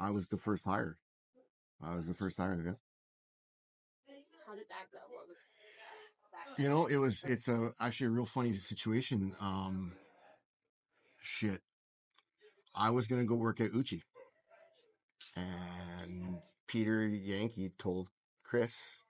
I was the first hire. Yeah. How did that go? What was It's actually a real funny situation. Shit. I was going to go work at Uchi, and Peter Yankee told Chris,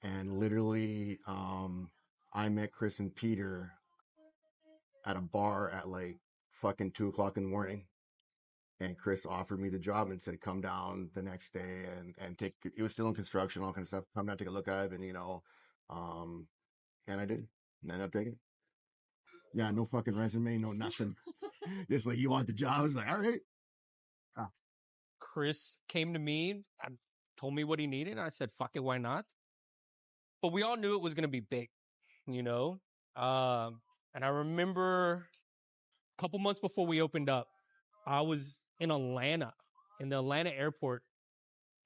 and literally, I met Chris and Peter at a bar at like fucking 2 o'clock in the morning. And Chris offered me the job and said, come down the next day and take, it was still in construction, all kind of stuff. Come down, take a look at it. And, um, and I did. And ended up taking it. Yeah, no fucking resume, no nothing. Just like, you want the job? I was like, all right. Chris came to me and told me what he needed. And I said, fuck it, why not? But we all knew it was going to be big, you know? And I remember a couple months before we opened up, I was in Atlanta, in the Atlanta airport,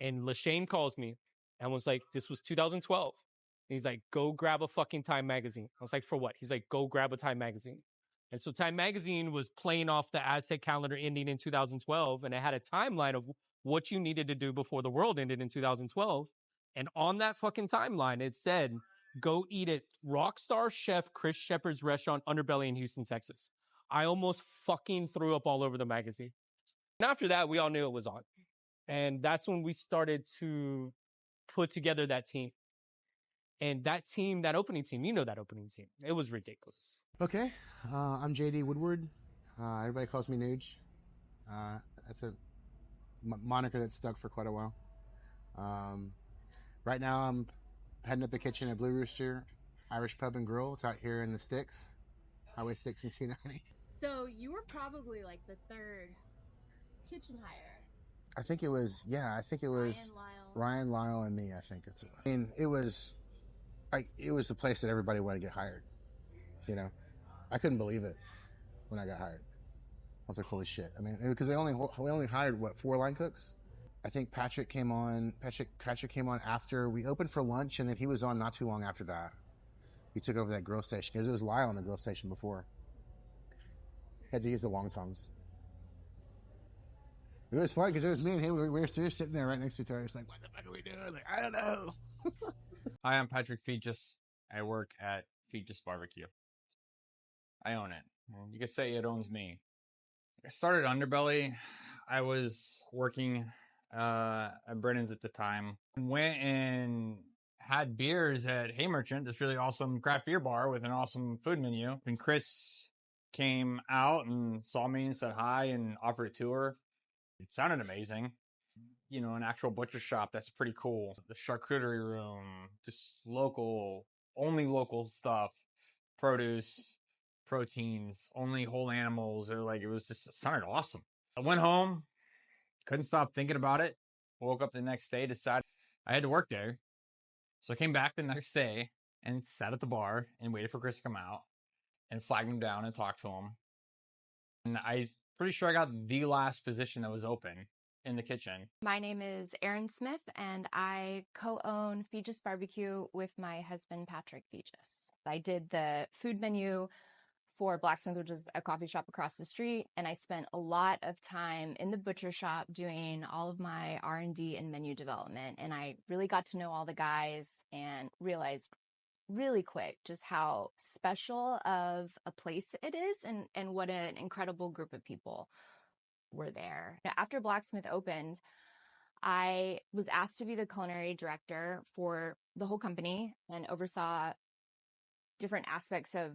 and LaShane calls me and was like, this was 2012. And he's like, go grab a fucking Time magazine. I was like, for what? He's like, go grab a Time magazine. And so Time magazine was playing off the Aztec calendar ending in 2012, and it had a timeline of what you needed to do before the world ended in 2012. And on that fucking timeline, it said, go eat at Rockstar Chef Chris Shepard's restaurant, Underbelly in Houston, Texas. I almost fucking threw up all over the magazine. And after that, we all knew it was on. And that's when we started to put together that team. And that team, that opening team, you know that opening team. It was ridiculous. Okay, I'm JD Woodward. Everybody calls me Nuge. That's a moniker that's stuck for quite a while. Right now I'm heading up the kitchen at Blue Rooster Irish Pub and Grill. It's out here in the sticks, Highway 6 and 290. So you were probably like the third kitchen hire. I think it was Ryan, Lyle, and me. I think that's it. I mean, it was the place that everybody wanted to get hired. You know, I couldn't believe it when I got hired. I was like, holy shit. I mean, because we only hired, 4 line cooks? I think Patrick came on after we opened for lunch, and then he was on not too long after that. He took over that grill station, because it was Lyle on the grill station before. Had to use the long tongs. It was fun, because it was me and him. We were sitting there right next to each other. It's like, what the fuck are we doing? Like, I don't know. Hi, I'm Patrick Feegis. I work at Feegis Barbecue. I own it. You could say it owns me. I started Underbelly. I was working at Brennan's at the time. Went and had beers at Hey Merchant, this really awesome craft beer bar with an awesome food menu. And Chris came out and saw me and said hi and offered a tour. It sounded amazing. You know, an actual butcher shop, that's pretty cool. The charcuterie room, just only local stuff, produce, proteins, only whole animals. It sounded awesome. I went home, couldn't stop thinking about it. Woke up the next day, decided I had to work there. So I came back the next day and sat at the bar and waited for Chris to come out and flagged him down and talked to him. And I'm pretty sure I got the last position that was open in the kitchen. My name is Erin Smith, and I co-own Feegis Barbecue with my husband, Patrick Feegis. I did the food menu for Blacksmith, which is a coffee shop across the street, and I spent a lot of time in the butcher shop doing all of my R&D and menu development, and I really got to know all the guys and realized really quick just how special of a place it is and what an incredible group of people were there. After Blacksmith opened, I was asked to be the culinary director for the whole company and oversaw different aspects of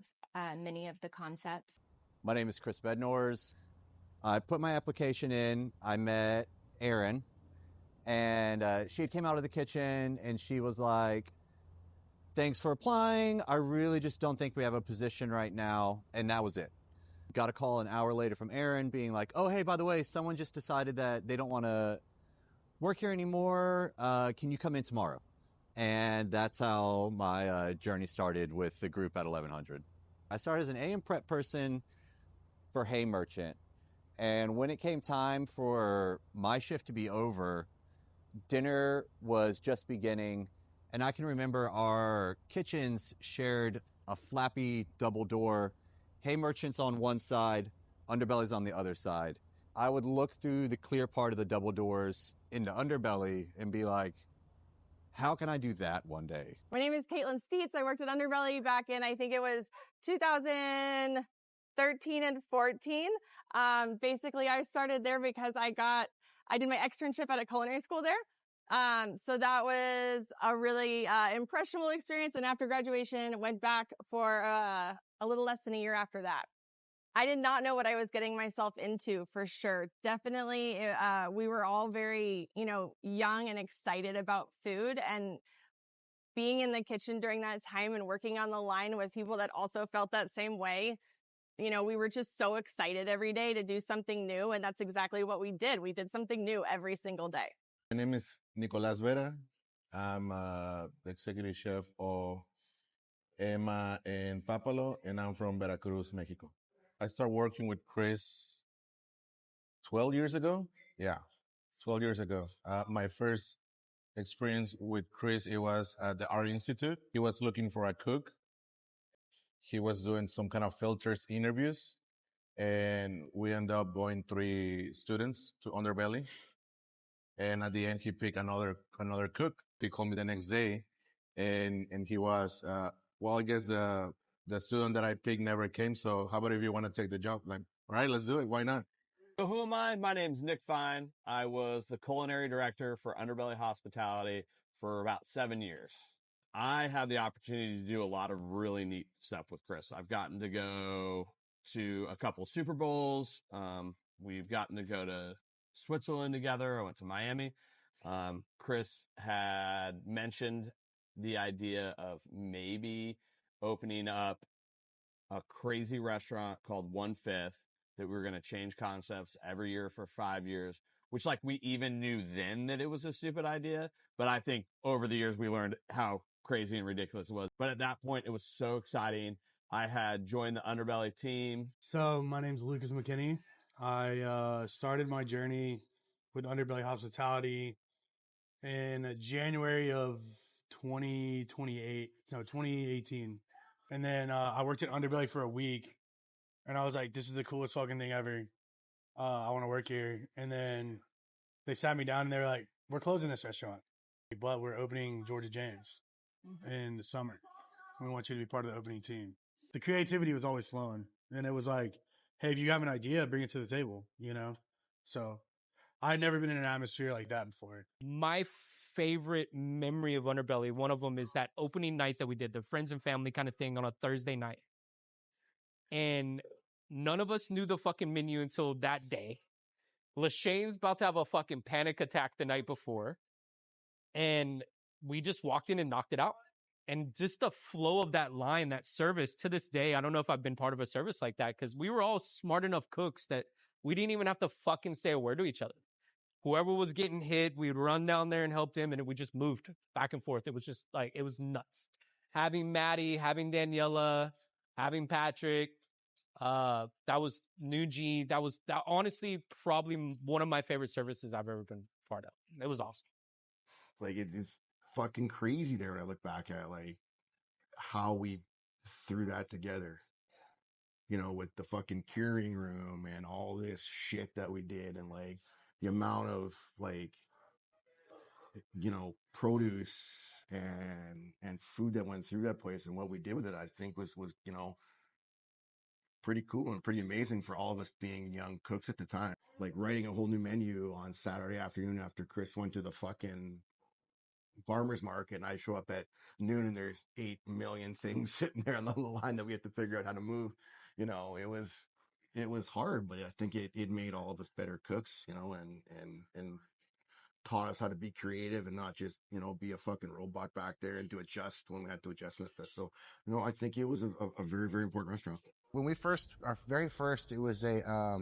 many of the concepts. My name is Chris Bednors. I put my application in. I met Erin, and she came out of the kitchen and she was like, thanks for applying. I really just don't think we have a position right now. And that was it. Got a call an hour later from Erin being like, oh, hey, by the way, someone just decided that they don't want to work here anymore. Can you come in tomorrow? And that's how my journey started with the group at 1100. I started as an AM prep person for Hey Merchant. And when it came time for my shift to be over, dinner was just beginning. And I can remember our kitchens shared a flappy double door. Hey Merchant's on one side, Underbelly's on the other side. I would look through the clear part of the double doors into Underbelly and be like, how can I do that one day? My name is Caitlin Steets. I worked at Underbelly back in, I think it was 2013 and 14. Basically, I started there because I did my externship at a culinary school there. So that was a really impressionable experience. And after graduation, went back for a little less than a year after that. I did not know what I was getting myself into, for sure. Definitely, we were all very, young and excited about food, and being in the kitchen during that time and working on the line with people that also felt that same way. We were just so excited every day to do something new. And that's exactly what we did. We did something new every single day. My name is Nicolas Vera. I'm the executive chef of Emma and Papalo, and I'm from Veracruz, Mexico. I started working with Chris 12 years ago. Yeah, 12 years ago. My first experience with Chris, it was at the Art Institute. He was looking for a cook. He was doing some kind of filters interviews, and we ended up going 3 students to Underbelly. And at the end, he picked another cook. He called me the next day, and he was, well, I guess the student that I picked never came. So how about if you want to take the job? Like, all right, let's do it. Why not? So who am I? My name's Nick Fine. I was the culinary director for Underbelly Hospitality for about 7 years. I had the opportunity to do a lot of really neat stuff with Chris. I've gotten to go to a couple Super Bowls. We've gotten to go to Switzerland together. I went to Miami. Chris had mentioned the idea of maybe opening up a crazy restaurant called 1/5 that we were going to change concepts every year for 5 years, which like we even knew then that it was a stupid idea. But I think over the years we learned how crazy and ridiculous it was. But at that point, it was so exciting. I had joined the Underbelly team. So my name's Lucas McKinney. I started my journey with Underbelly Hospitality in January of 2018. And then I worked at Underbelly for a week, and I was like, this is the coolest fucking thing ever. I want to work here. And then they sat me down and they were like, we're closing this restaurant, but we're opening Georgia James in the summer. We want you to be part of the opening team. The creativity was always flowing. And it was like, hey, if you have an idea, bring it to the table, So I'd never been in an atmosphere like that before. My favorite memory of Underbelly, one of them is that opening night that we did, the friends and family kind of thing on a Thursday night. And none of us knew the fucking menu until that day. Lashane's about to have a fucking panic attack the night before. And we just walked in and knocked it out. And just the flow of that line, that service, to this day, I don't know if I've been part of a service like that, because we were all smart enough cooks that we didn't even have to fucking say a word to each other. Whoever was getting hit, we'd run down there and help him, and we just moved back and forth. It was just like, it was nuts. Having Maddie, having Daniela, having Patrick, that was Nuji. That honestly probably one of my favorite services I've ever been part of. It was awesome. Like it's fucking crazy there when I look back at like how we threw that together, with the fucking curing room and all this shit that we did, and like the amount of like, produce and food that went through that place, and what we did with it, I think was, pretty cool and pretty amazing for all of us being young cooks at the time. Like writing a whole new menu on Saturday afternoon after Chris went to the fucking farmer's market, and I show up at noon and there's 8 million things sitting there on the line that we have to figure out how to move. It was hard, but I think it made all of us better cooks, and taught us how to be creative and not just, be a fucking robot back there and to adjust when we had to adjust with this. So, I think it was a very, very important restaurant. When our very first, it was a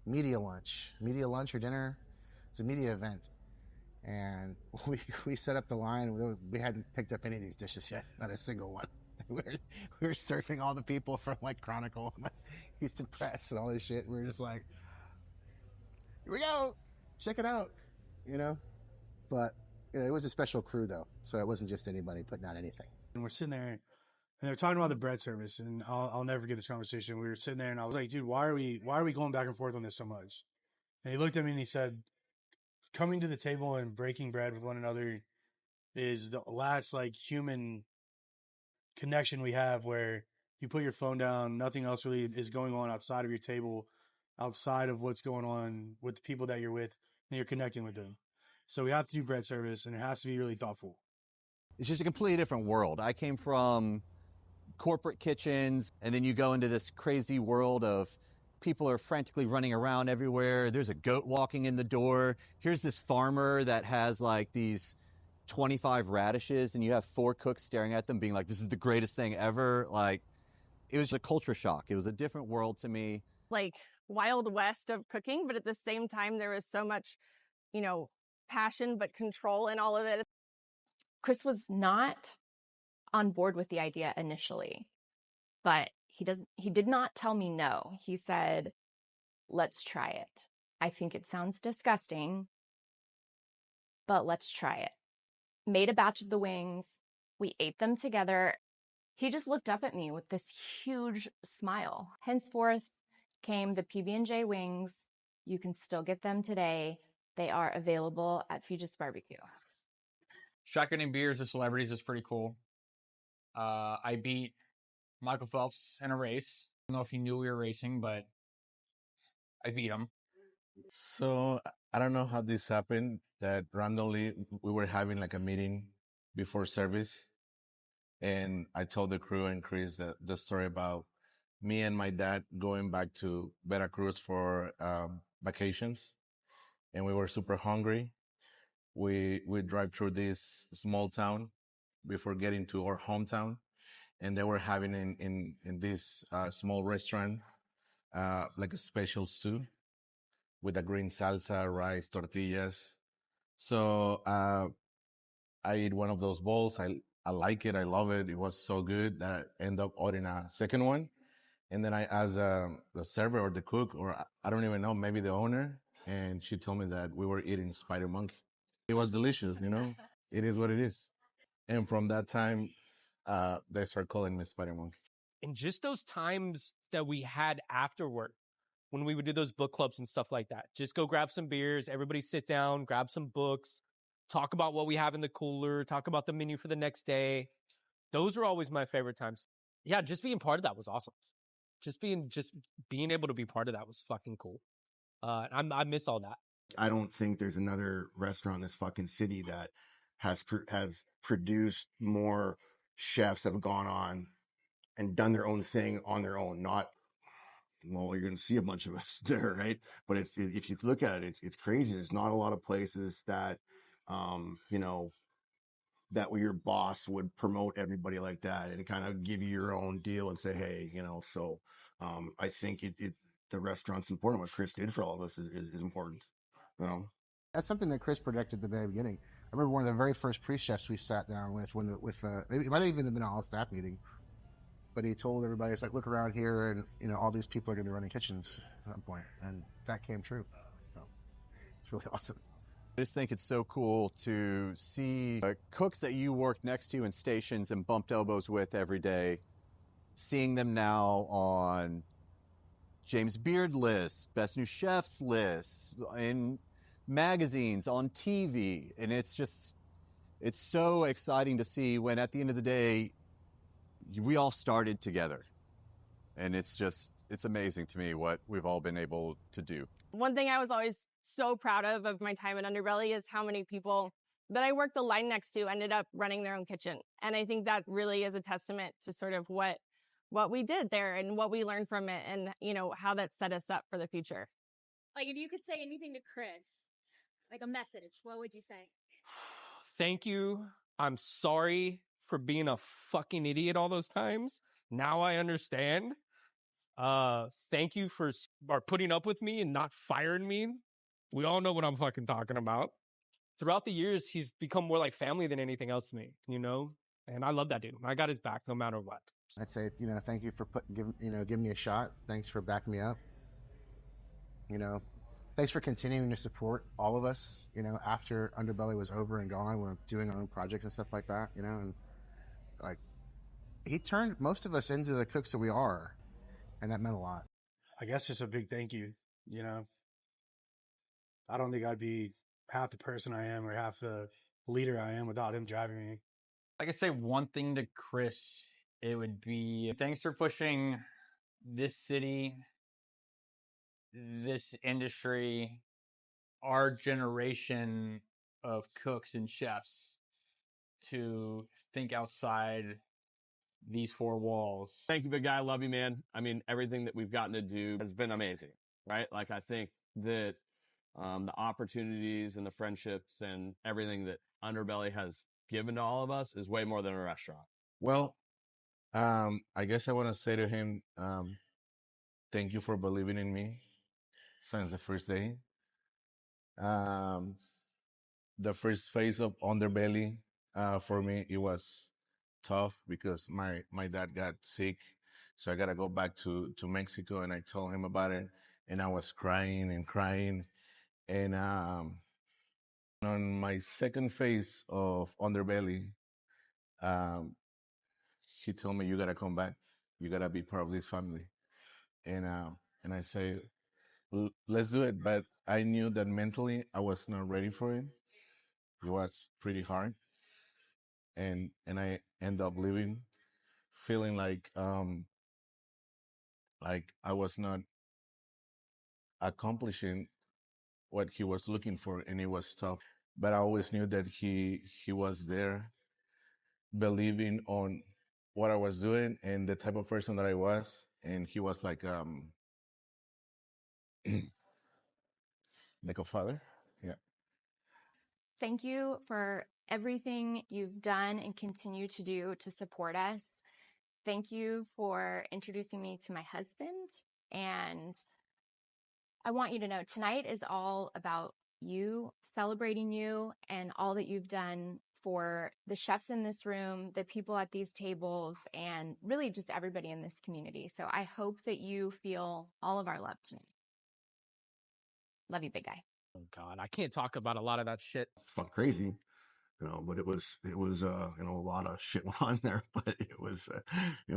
media lunch or dinner. It's a media event. And we set up the line. We hadn't picked up any of these dishes yet, not a single one. We were surfing all the people from like Chronicle, Houston Press, and all this shit. We were just like, here we go, check it out, But it was a special crew though, so it wasn't just anybody putting out anything. And we're sitting there And they're talking about the bread service, and I'll never forget this conversation. We were sitting there, and I was like, "Dude, why are we going back and forth on this so much?" And he looked at me and he said, "Coming to the table and breaking bread with one another is the last like human connection we have, where you put your phone down, nothing else really is going on outside of your table, outside of what's going on with the people that you're with, and you're connecting with them. So we have to do bread service, and it has to be really thoughtful." It's just a completely different world. I came from corporate kitchens, and then you go into this crazy world of people are frantically running around everywhere. There's a goat walking in the door. Here's this farmer that has like these 25 radishes, and you have 4 cooks staring at them being like, this is the greatest thing ever. Like, it was a culture shock. It was a different world to me. Like Wild West of cooking, but at the same time, there was so much, passion, but control in all of it. Chris was not on board with the idea initially, but he did not tell me no. He said, let's try it. I think it sounds disgusting, but let's try it. Made a batch of the wings. We ate them together. He just looked up at me with this huge smile. Henceforth came the PB&J wings. You can still get them today. They are available at Fugis Barbecue. Shotgunning beers with celebrities is pretty cool. I beat Michael Phelps in a race. I don't know if he knew we were racing, but I beat him. So I don't know how this happened, that randomly we were having like a meeting before service. And I told the crew and Chris the story about me and my dad going back to Veracruz for vacations. And we were super hungry. We drive through this small town before getting to our hometown. And they were having in this small restaurant like a special stew with a green salsa, rice, tortillas. So I ate one of those bowls. I like it. I love it. It was so good that I ended up ordering a second one. And then I asked the server or the cook, or I don't even know, maybe the owner. And she told me that we were eating spider monkey. It was delicious, It is what it is. And from that time, they start calling me Spider Monkey. And just those times that we had after work, when we would do those book clubs and stuff like that, just go grab some beers, everybody sit down, grab some books, talk about what we have in the cooler, talk about the menu for the next day. Those are always my favorite times. Yeah, just being part of that was awesome. Just being able to be part of that was fucking cool. I miss all that. I don't think there's another restaurant in this fucking city that has produced more chefs that have gone on and done their own thing on their own. Not, well, you're going to see a bunch of us there, right? But if you look at it, it's crazy. There's not a lot of places that, that your boss would promote everybody like that and kind of give you your own deal and say, hey, so I think the restaurant's important. What Chris did for all of us is important. That's something that Chris predicted at the very beginning. I remember one of the very first pre-chefs we sat down with maybe it might have even been an all-staff meeting, but he told everybody, it's like, look around here, and all these people are going to be running kitchens at some point, and that came true. So it's really awesome. I just think it's so cool to see cooks that you work next to in stations and bumped elbows with every day, seeing them now on James Beard lists, Best New Chefs lists, in magazines, on TV. And it's so exciting to see when at the end of the day, we all started together. And it's amazing to me what we've all been able to do. One thing I was always so proud of my time at Underbelly is how many people that I worked the line next to ended up running their own kitchen. And I think that really is a testament to sort of what we did there and what we learned from it, and, how that set us up for the future. Like, if you could say anything to Chris, like a message, what would you say? Thank you. I'm sorry for being a fucking idiot all those times. Now I understand. Thank you for putting up with me and not firing me. We all know what I'm fucking talking about. Throughout the years, he's become more like family than anything else to me, And I love that dude. I got his back no matter what. I'd say, thank you for giving me a shot. Thanks for backing me up. Thanks for continuing to support all of us, after Underbelly was over and gone. We're doing our own projects and stuff like that, and like, he turned most of us into the cooks that we are, and that meant a lot. I guess just a big thank you. You know, I don't think I'd be half the person I am or half the leader I am without him driving me. I could say one thing to Chris, it would be thanks for pushing this city, this industry, our generation of cooks and chefs to think outside these four walls. Thank you, big guy. I love you, man. I mean, everything that we've gotten to do has been amazing, right? Like, I think that the opportunities and the friendships and everything that Underbelly has given to all of us is way more than a restaurant. Well, I guess I want to say to him, thank you for believing in me since the first day. The first phase of Underbelly, for me, it was tough because my dad got sick. So I got to go back to Mexico, and I told him about it, and I was crying and crying. And on my second phase of Underbelly, he told me, you got to come back. You got to be part of this family. And I say, let's do it. But I knew that mentally I was not ready for it. It was pretty hard. And I end up leaving feeling like I was not accomplishing what he was looking for, and it was tough. But I always knew that he was there, believing on what I was doing and the type of person that I was, and he was like like a father. Yeah. Thank you for everything you've done and continue to do to support us. Thank you for introducing me to my husband. And I want you to know tonight is all about you, celebrating you and all that you've done for the chefs in this room, the people at these tables, and really just everybody in this community. So I hope that you feel all of our love tonight. Love you, big guy. Oh God, I can't talk about a lot of that shit. Fuck crazy, you know, but it was you know, a lot of shit went on there, but it was fun. It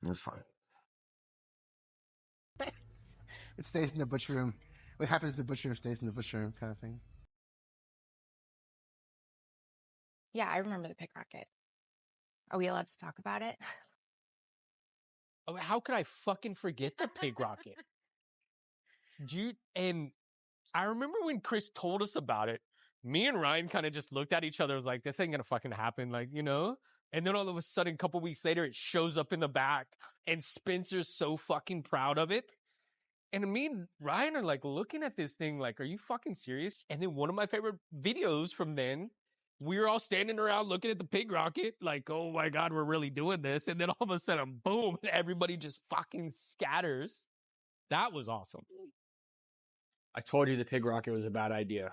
was fun. It stays in the butcher room. What happens in the butcher room stays in the butcher room, kind of things. Yeah, I remember the pig rocket. Are we allowed to talk about it? Oh, how could I fucking forget the pig rocket? And I remember when Chris told us about it, me and Ryan kind of just looked at each other, was like, this ain't gonna fucking happen, like, you know? And then all of a sudden, a couple weeks later, it shows up in the back, and Spencer's so fucking proud of it. And me and Ryan are like looking at this thing like, are you fucking serious? And then one of my favorite videos from then, we were all standing around looking at the pig rocket, like, oh my God, we're really doing this. And then all of a sudden, boom, and everybody just fucking scatters. That was awesome. I told you the pig rocket was a bad idea.